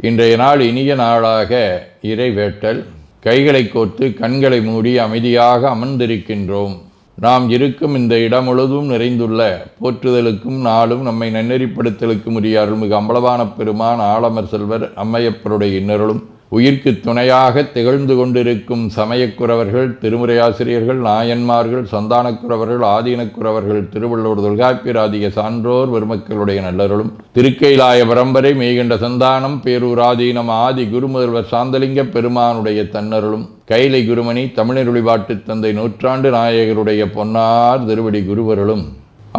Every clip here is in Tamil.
இன்றைய நாள் இனிய நாளாக இறைவேட்டல். கைகளை கோர்த்து கண்களை மூடி அமைதியாக அமர்ந்திருக்கின்றோம். நாம் இருக்கும் இந்த இடம் முழுதும் நிறைந்துள்ள போற்றுதலுக்கும் நாளும் நம்மை நன்னெறிப்படுத்தலுக்கும் உரிய அருள்மிகு அம்பலவான பெருமான் ஆலமர் செல்வர் அம்மையப்பருடைய இன்னருளும் உயிர்க்கு துணையாக திகழ்ந்து கொண்டிருக்கும் சமயக்குறவர்கள், திருமுறையாசிரியர்கள், நாயன்மார்கள், சந்தானக்குறவர்கள், ஆதீனக்குறவர்கள், திருவள்ளுவர் தொல்காப்பியராதிய சான்றோர் பெருமக்களுடைய நல்லருளும் திருக்கைலாய பரம்பரை மெய்கண்ட சந்தானம் பேரூராதீனம் ஆதி குருமுதல்வர் சாந்தலிங்க பெருமானுடைய தன்னருளும் கைலை குருமணி தமிழருளிபாட்டு தந்தை நூற்றாண்டு நாயகருடைய பொன்னார் திருவடி குருவருளும்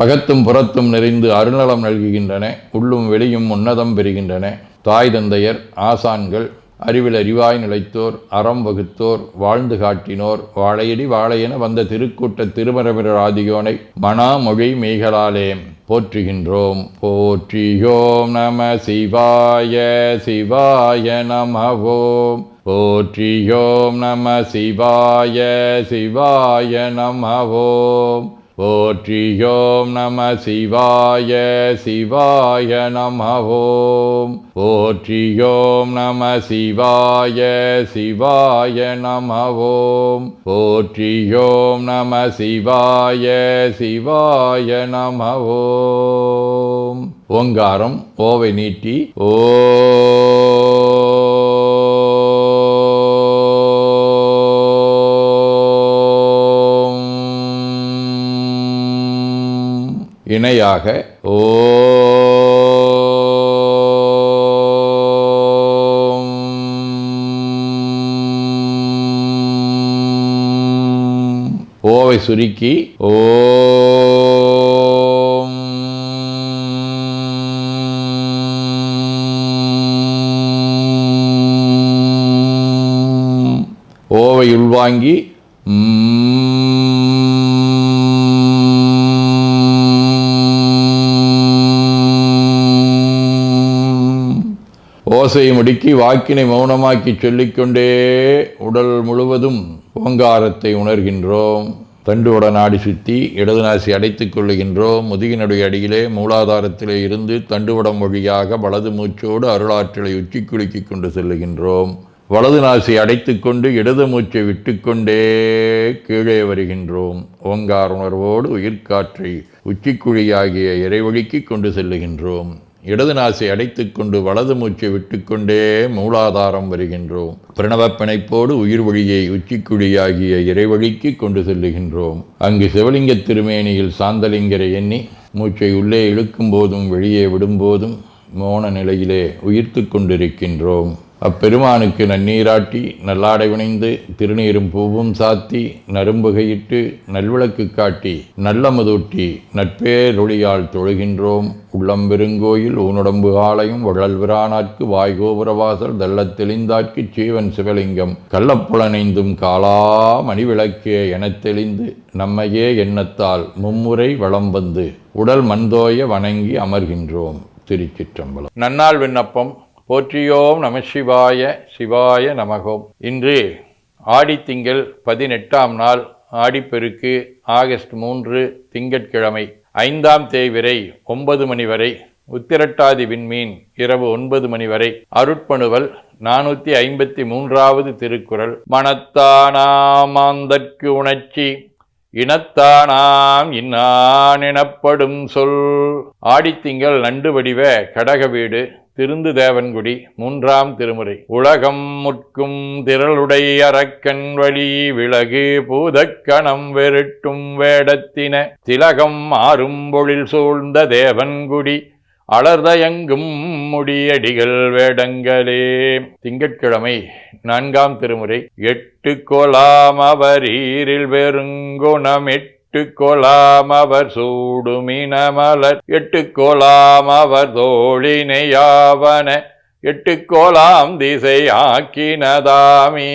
அகத்தும் புறத்தும் நிறைந்து அருநலம் நல்குகின்றன. உள்ளும் வெளியும் உன்னதம் பெறுகின்றன. தாய் தந்தையர், ஆசான்கள், அறிவில் அறிவாய் நிலைத்தோர், அறம் வகுத்தோர், வாழ்ந்து காட்டினோர், வாழையடி வாழையென வந்த திருக்கூட்ட திருமரபிரர் ஆதியோனை மனாமொழி மெய்களாலே போற்றுகின்றோம். போற்றியோம் நம சிவாய சிவாய நமவோம். போற்றியோம் நம சிவாய சிவாய நமவோம். போற்றியோம் நம சிவாய சிவாய நமவோம். போற்றியோம் நம சிவாய சிவாய நமவோம். போற்றியோம் நம சிவாய சிவாய நமவோம். ஓங்காரம் ஓவை நீட்டி ஓ இணையாக ஓம். ஓவை சுருக்கி ஓம். ஓவை உள்வாங்கி ஓசையை முடுக்கி வாக்கினை மௌனமாக்கி சொல்லிக்கொண்டே உடல் முழுவதும் ஓங்காரத்தை உணர்கின்றோம். தண்டுவட நாடி சுற்றி இடது நாசி அடைத்துக் கொள்ளுகின்றோம். முதுகினுடைய அடியிலே மூலாதாரத்திலே இருந்து தண்டுவடம் வழியாக வலது மூச்சோடு அருளாற்றலை உச்சி குலுக்கி கொண்டு செல்லுகின்றோம். வலது நாசி அடைத்து கொண்டு இடது மூச்சை விட்டுக்கொண்டே கீழே வருகின்றோம். ஓங்கார உணர்வோடு உயிர்காற்றை உச்சிக்குழியாகிய இறைவழிக்கு கொண்டு செல்லுகின்றோம். இடது நாசை அடைத்து கொண்டு வலது மூச்சை விட்டுக்கொண்டே மூலாதாரம் வருகின்றோம். பிரணவ பிணைப்போடு உயிர் வழியை உச்சிக்குழியாகிய இறைவழிக்கு கொண்டு செல்லுகின்றோம். அங்கு சிவலிங்க திருமேனியில் சாந்தலிங்கரை எண்ணி மூச்சை உள்ளே இழுக்கும் போதும் வெளியே விடும்போதும் மோன நிலையிலே உயிர்த்து கொண்டிருக்கின்றோம். அப்பெருமானுக்கு நன்னீராட்டி நல்லாடை வினைந்து திருநீரும் பூவும் சாத்தி நரும்புகையிட்டு நல்விளக்கு காட்டி நல்லமுதூட்டி நட்பேரொழியால் தொழுகின்றோம். உள்ளம் பெருங்கோயில் ஊனுடம்பு ஆலயம் வள்ளல்விரானார்க்கு வாய்கோபுரவாசல் தள்ளத் தெளிந்தார்க்கு சீவன் சிவலிங்கம் கள்ளப்புலனைந்தும் காலா மணிவிளக்கே எனத் தெளிந்து நம்மையே எண்ணத்தால் மும்முறை வளம் வந்து உடல் மண்தோய வணங்கி அமர்கின்றோம். திருச்சிற்றம்பலம். நன்னாள் விண்ணப்பம். போற்றியோம் நம சிவாய சிவாய நமகோம். இன்று ஆடித்திங்கள் 18ஆம் நாள், ஆடிப்பெருக்கு, ஆகஸ்ட் 3 திங்கட்கிழமை, 5ஆம் தேய்விரை 9 மணி வரை, உத்திரட்டாதி விண்மீன் இரவு 9 மணி வரை. அருட்பணுவல் 453வது திருக்குறள். மனத்தானாமாந்தற்கு உணர்ச்சி இனத்தானாம் இன்னான் எனப்படும் சொல். ஆடித்திங்கள் நண்டு வடிவ கடக வீடு, திருந்து தேவன்குடி, 3ஆம் திருமுறை. உலகம் முற்கும் திரளுடை அரக்கன் வழி விலகு பூதக்கணம் வெருட்டும் வேடத்தின திலகம் ஆறும் பொழில் சூழ்ந்த தேவன்குடி அலர்தயங்கும் முடியடிகள் வேடங்களே. திங்கட்கிழமை 4ஆம் திருமுறை. 8 கோலாம் அவர் ஈரில் வெறுங்குணம் 8 கோலாம் அவர் சூடுமினமலர் 8 கோலாம் அவர் தோழினையாவன 8 கோலாம் திசை ஆக்கினதாமே.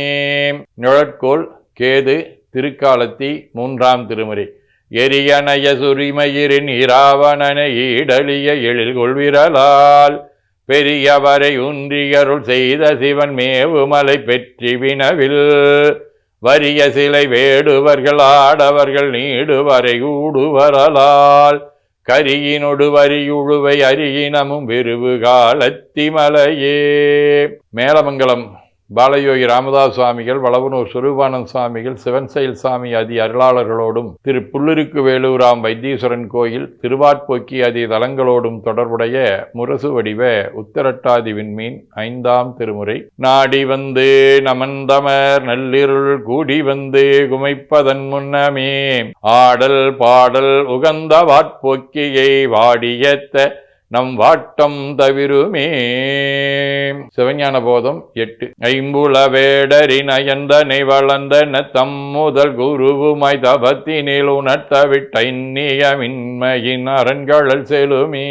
நிழற்கோள் கேது, திருக்காலத்தி, 3ஆம் திருமுறை. எரியனைய சுரிமயிரின் இராவணனை ஈடலிய எழில் கொள்விரலால் பெரியவரை உன்றியருள் செய்த சிவன் மேவுமலை பெற்றி வினவில் வரிய சிலை வேடுவர்கள் ஆடவர்கள் நீடுவரை ஊடுவரலால் கரியினொடு வரியுழுவை அரியினமும் வெறுவு காலத்திமலையே. மேலமங்கலம் பாலயோகி ராமதாஸ் சுவாமிகள், வளவனூர் சுரூபானந்த சுவாமிகள், சிவன்செயல் சாமி ஆதி அருளாளர்களோடும், திரு புல்லுருக்கு வேலூராம் வைத்தீஸ்வரன் கோயில், திருவாட்பொக்கி ஆதி தலங்களோடும் தொடர்புடைய முரசு வடிவ உத்தரட்டாதி விண்மீன் 5ஆம் திருமுறை. நாடி வந்து நமந்தமர் நள்ளிருள் கூடி வந்து குமைப்பதன் முன்னமே ஆடல் பாடல் உகந்த வாட்பொக்கியை வாடியத்த நம் வாட்டம் தவிருமே. சிவஞான போதம் 8. ஐம்புல வேடரின் அயந்தனை வளர்ந்தன தம் முதல் குருவுமாய் தபத்தினில் உணர்த்தவிட்ட இன்னியமின்மையின் அரண்களல் செலுமே.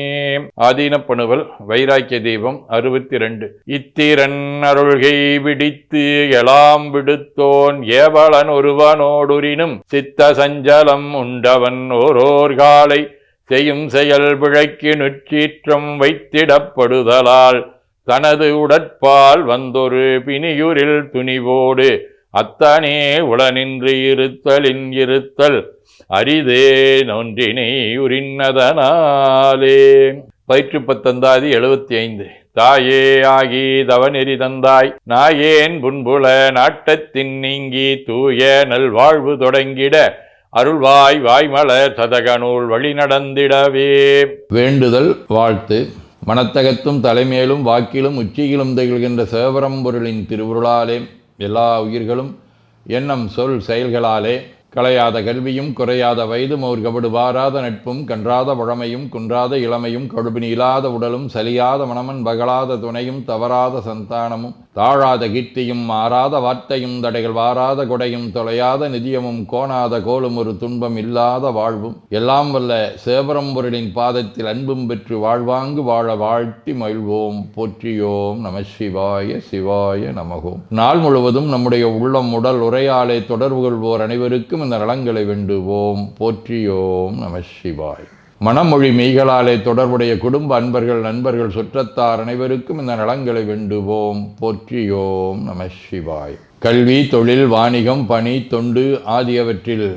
ஆதீனப்பணுவல் வைராக்கிய தீபம் 62. இத்திரன் அருள்கை விடித்து எலாம் விடுத்தோன் ஏவலன் ஒருவனோடுரினும் சித்த சஞ்சலம் உண்டவன் ஓரோர் காலை செய்யும் செயல் பிழைக்கு நுச்சீற்றம் வைத்திடப்படுதலால் தனது உடற்பால் வந்தொரு பிணியுரில் துணிவோடு அத்தனே உளனின்று இருத்தலின் இருத்தல் அரிதே நொன்றினை உரின்னதனாலே. பயிற்று பத்தந்தாதி 75. தாயே ஆகி தவநெறி தந்தாய் நாயேன் புன்புல நாட்டத்தின் நீங்கி தூய நல்வாழ்வு தொடங்கிட அருள்வாய் வாய்மலர் சதகநூல் வழி நடந்திடவே. வேண்டுதல் வாழ்த்து. மனத்தகத்தும் தலைமையிலும் வாக்கிலும் உச்சியிலும் திகழ்கின்ற சிவபரம்பொருளின் திருவுருளாலே எல்லா உயிர்களும் எண்ணம் சொல் செயல்களாலே களையாத கல்வியும் குறையாத வயதும் ஒரு கபடு வாராத நட்பும் கன்றாத வழமையும் குன்றாத இளமையும் கடுபினி இல்லாத உடலும் சலியாத மனமன் பகலாத துணையும் தவறாத சந்தானமும் தாழாத கீர்த்தியும் மாறாத வார்த்தையும் தடைகள் வாராத கொடையும் தொலையாத நிதியமும் கோணாத கோலும் ஒரு துன்பம் இல்லாத வாழ்வும் எல்லாம் வல்ல சிவபரம்பொருளின் பாதத்தில் அன்பும் பெற்று வாழ்வாங்கு வாழ வாழ்த்தி மகிழ்வோம். போற்றியோம் நம சிவாய சிவாய நமகோம். நாள் முழுவதும் நம்முடைய உள்ளம் உடல் உரையாலே தொடர்பு கொள்வோர் அனைவருக்கும் இந்த நலங்களை வேண்டுவோம். போற்றியோம் நம சிவாய். மனமொழி மெய்களாலே தொடர்புடைய குடும்ப அன்பர்கள் நண்பர்கள் சுற்றத்தார் அனைவருக்கும் இந்த நலங்களை வேண்டுவோம். போற்றியோம் நம சிவாய். கல்வி தொழில் வாணிகம் பணி தொண்டு ஆகியவற்றில்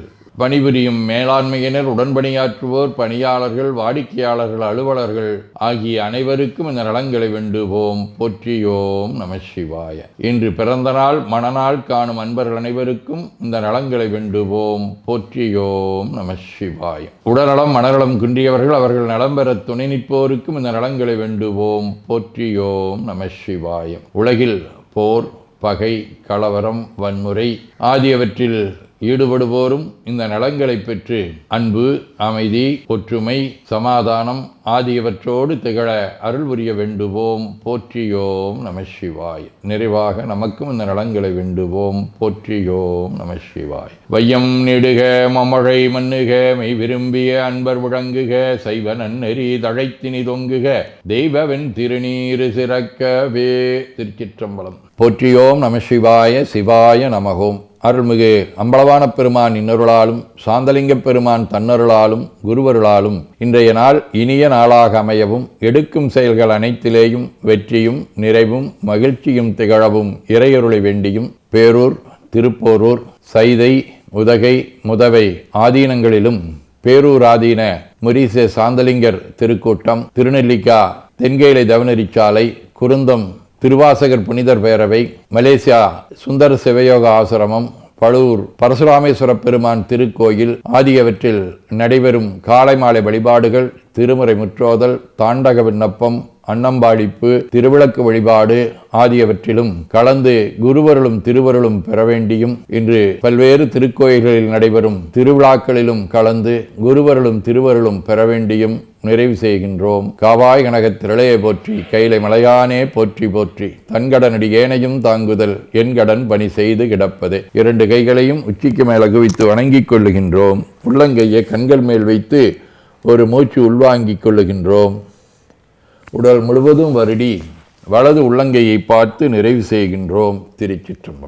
பணிபுரியும் மேலாண்மையினர் உடன்பணியாற்றுவோர் பணியாளர்கள் வாடிக்கையாளர்கள் அலுவலர்கள் ஆகிய அனைவருக்கும் இந்த நலங்களை வேண்டுவோம். போற்றியோம் நம சிவாய. இன்று பிறந்த நாள் மணநாள் காணும் அன்பர்கள் அனைவருக்கும் இந்த நலங்களை வேண்டுவோம். போற்றியோம் நம சிவாய. உடல்நலம் மனநலம் குன்றியவர்கள் அவர்கள் நலம் பெற துணை நிற்போருக்கும் இந்த நலங்களை வேண்டுவோம். போற்றியோம் நம சிவாய. உலகில் போர் பகை கலவரம் வன்முறை ஆகியவற்றில் ஈடுபடுவோரும் இந்த நலங்களை பெற்று அன்பு அமைதி ஒற்றுமை சமாதானம் ஆகியவற்றோடு திகழ அருள் புரிய வேண்டுவோம். போற்றியோம் நம சிவாய். நிறைவாக நமக்கும் இந்த நலங்களை வேண்டுவோம். போற்றியோம் நம சிவாய். வையம் நெடுக மமழை மண்ணுக மெய் விரும்பிய அன்பர் முழங்குக சைவ நன்னெறி தழைத்தினி தொங்குக தெய்வவென் திருநீரு சிறக்கவே. திருச்சிற்றம்பலம். போற்றியோம் நம சிவாய சிவாய நமகோம். அருள்மிகு அம்பலவான பெருமான் இன்னருளாலும் சாந்தலிங்க பெருமான் தன்னருளாலும் குருவருளாலும் இன்றைய நாள் இனிய நாளாக அமையவும் எடுக்கும் செயல்கள் அனைத்திலேயும் வெற்றியும் நிறைவும் மகிழ்ச்சியும் திகழவும் இறையருளை வேண்டியும் பேரூர் திருப்போரூர் சைதை உதகை முதவை ஆதீனங்களிலும் பேரூர் ஆதீன முரீசே சாந்தலிங்கர் திருக்கூட்டம் திருநெல்லிக்கா தென்கேலை தவநெறிச்சாலை குருந்தம் திருவாசகர் புனிதர் பேரவை மலேசியா சுந்தர சிவயோக ஆசிரமம் பழுவூர் பரசுராமேஸ்வர பெருமான் திருக்கோயில் ஆகியவற்றில் நடைபெறும் காலை மாலை வழிபாடுகள் திருமுறை முற்றோதல் தாண்டக விண்ணப்பம் அன்னம்பாடிப்பு திருவிளக்கு வழிபாடு ஆகியவற்றிலும் கலந்து குருவருளும் திருவருளும் பெற வேண்டியும் இன்று பல்வேறு திருக்கோயில்களில் நடைபெறும் திருவிழாக்களிலும் கலந்து குருவருளும் திருவருளும் பெற வேண்டியும் நிறைவு செய்கின்றோம். காவாய் கனகத்திரளையே போற்றி கைலை மலையானே போற்றி போற்றி தன்கடனடி ஏனையும் தாங்குதல் என் கடன் பணி செய்து கிடப்பது. 2 கைகளையும் உச்சிக்கு மேல் குவித்து வணங்கிக் கொள்ளுகின்றோம். உள்ளங்கையை கண்கள் மேல் வைத்து ஒரு மூச்சு உள்வாங்கிக் கொள்ளுகின்றோம். உடல் முழுவதும் வருடி வலது உள்ளங்கையை பார்த்து நிறைவு செய்கின்றோம். திருச்சிற்றம்பலம்.